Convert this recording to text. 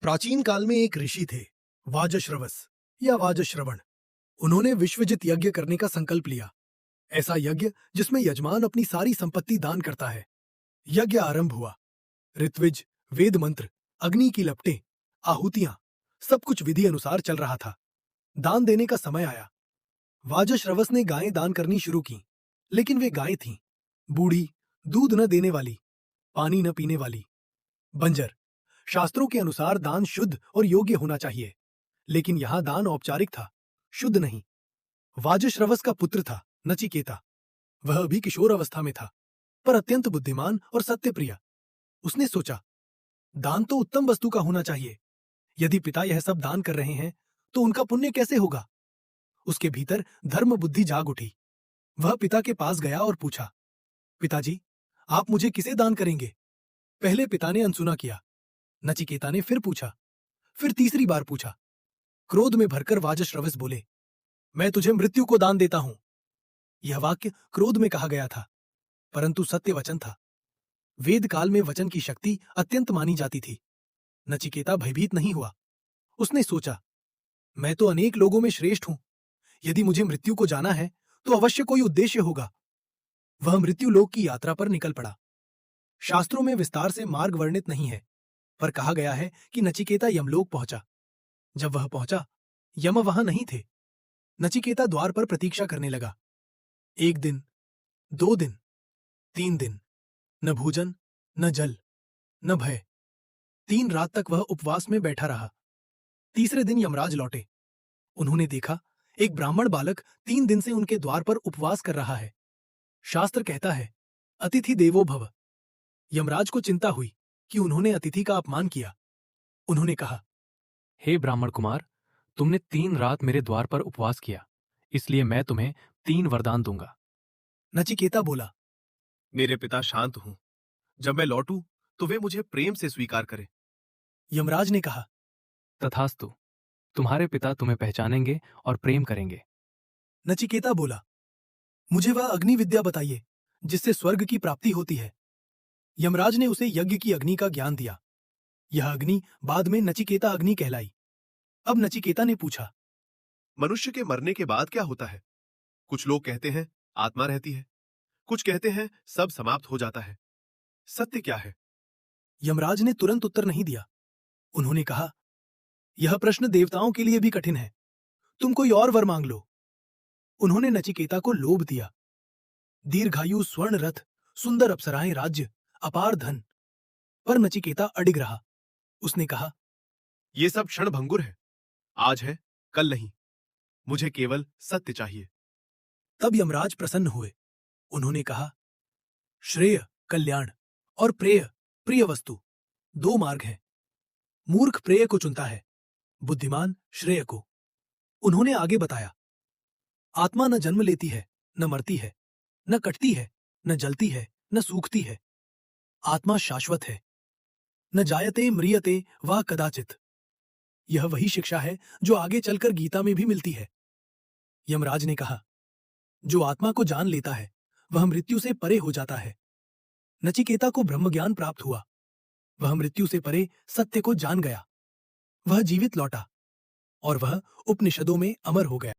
प्राचीन काल में एक ऋषि थे, वाजश्रवस या वाजश्रवण। उन्होंने विश्वजित यज्ञ करने का संकल्प लिया। ऐसा यज्ञ जिसमें यजमान अपनी सारी संपत्ति दान करता है। यज्ञ आरंभ हुआ। ऋत्विज, वेद मंत्र, अग्नि की लपटें, आहुतियां, सब कुछ विधि अनुसार चल रहा था। दान देने का समय आया। वाजश्रवस ने गायें दान करनी शुरू की, लेकिन वे गायें थीं बूढ़ी, दूध न देने वाली, पानी न पीने वाली, बंजर। शास्त्रों के अनुसार दान शुद्ध और योग्य होना चाहिए, लेकिन यहां दान औपचारिक था, शुद्ध नहीं। वाजश्रवस का पुत्र था नचिकेता। वह अभी किशोर अवस्था में था, पर अत्यंत बुद्धिमान और सत्यप्रिय। उसने सोचा, दान तो उत्तम वस्तु का होना चाहिए। यदि पिता यह सब दान कर रहे हैं तो उनका पुण्य कैसे होगा। उसके भीतर धर्म बुद्धि जाग उठी। वह पिता के पास गया और पूछा, पिताजी, आप मुझे किसे दान करेंगे। पहले पिता ने अनसुना किया। नचिकेता ने फिर पूछा, फिर तीसरी बार पूछा। क्रोध में भरकर वाजश्रवस बोले, मैं तुझे मृत्यु को दान देता हूं। यह वाक्य क्रोध में कहा गया था, परंतु सत्य वचन था। वेद काल में वचन की शक्ति अत्यंत मानी जाती थी। नचिकेता भयभीत नहीं हुआ। उसने सोचा, मैं तो अनेक लोगों में श्रेष्ठ हूं। यदि मुझे मृत्यु को जाना है तो अवश्य कोई उद्देश्य होगा। वह मृत्यु लोक की यात्रा पर निकल पड़ा। शास्त्रों में विस्तार से मार्ग वर्णित नहीं है, पर कहा गया है कि नचिकेता यमलोक पहुंचा। जब वह पहुंचा, यम वहां नहीं थे। नचिकेता द्वार पर प्रतीक्षा करने लगा। 1 दिन, 2 दिन, 3 दिन, न भोजन, न जल, न भय। 3 रात तक वह उपवास में बैठा रहा। तीसरे दिन यमराज लौटे। उन्होंने देखा, एक ब्राह्मण बालक 3 दिन से उनके द्वार पर उपवास कर रहा है। शास्त्र कहता है, अतिथि देवो भव। यमराज को चिंता हुई कि उन्होंने अतिथि का अपमान किया। उन्होंने कहा, हे ब्राह्मण कुमार, तुमने 3 रात मेरे द्वार पर उपवास किया, इसलिए मैं तुम्हें 3 वरदान दूंगा। नचिकेता बोला, मेरे पिता शांत हूं। जब मैं लौटूं तो वे मुझे प्रेम से स्वीकार करें। यमराज ने कहा, तथास्तु, तुम्हारे पिता तुम्हें पहचानेंगे और प्रेम करेंगे। नचिकेता बोला, मुझे वह अग्नि विद्या बताइए जिससे स्वर्ग की प्राप्ति होती है। यमराज ने उसे यज्ञ की अग्नि का ज्ञान दिया। यह अग्नि बाद में नचिकेता अग्नि कहलाई। अब नचिकेता ने पूछा, मनुष्य के मरने के बाद क्या होता है। कुछ लोग कहते हैं आत्मा रहती है, कुछ कहते हैं सब समाप्त हो जाता है। सत्य क्या है। यमराज ने तुरंत उत्तर नहीं दिया। उन्होंने कहा, यह प्रश्न देवताओं के लिए भी कठिन है। तुम कोई और वर मांग लो। उन्होंने नचिकेता को लोभ दिया। दीर्घायु, स्वर्ण रथ, सुंदर अप्सराएं, राज्य, अपार धन। पर नचिकेता अडिग रहा। उसने कहा, ये सब क्षण भंगुर है। आज है, कल नहीं। मुझे केवल सत्य चाहिए। तब यमराज प्रसन्न हुए। उन्होंने कहा, श्रेय, कल्याण और प्रेय, प्रिय वस्तु, 2 मार्ग हैं। मूर्ख प्रेय को चुनता है, बुद्धिमान श्रेय को। उन्होंने आगे बताया, आत्मा न जन्म लेती है, न मरती है, न कटती है, न जलती है, न सूखती है। आत्मा शाश्वत है। न जायते म्रियते वा कदाचित। यह वही शिक्षा है जो आगे चलकर गीता में भी मिलती है। यमराज ने कहा, जो आत्मा को जान लेता है वह मृत्यु से परे हो जाता है। नचिकेता को ब्रह्मज्ञान प्राप्त हुआ। वह मृत्यु से परे सत्य को जान गया। वह जीवित लौटा और वह उपनिषदों में अमर हो गया।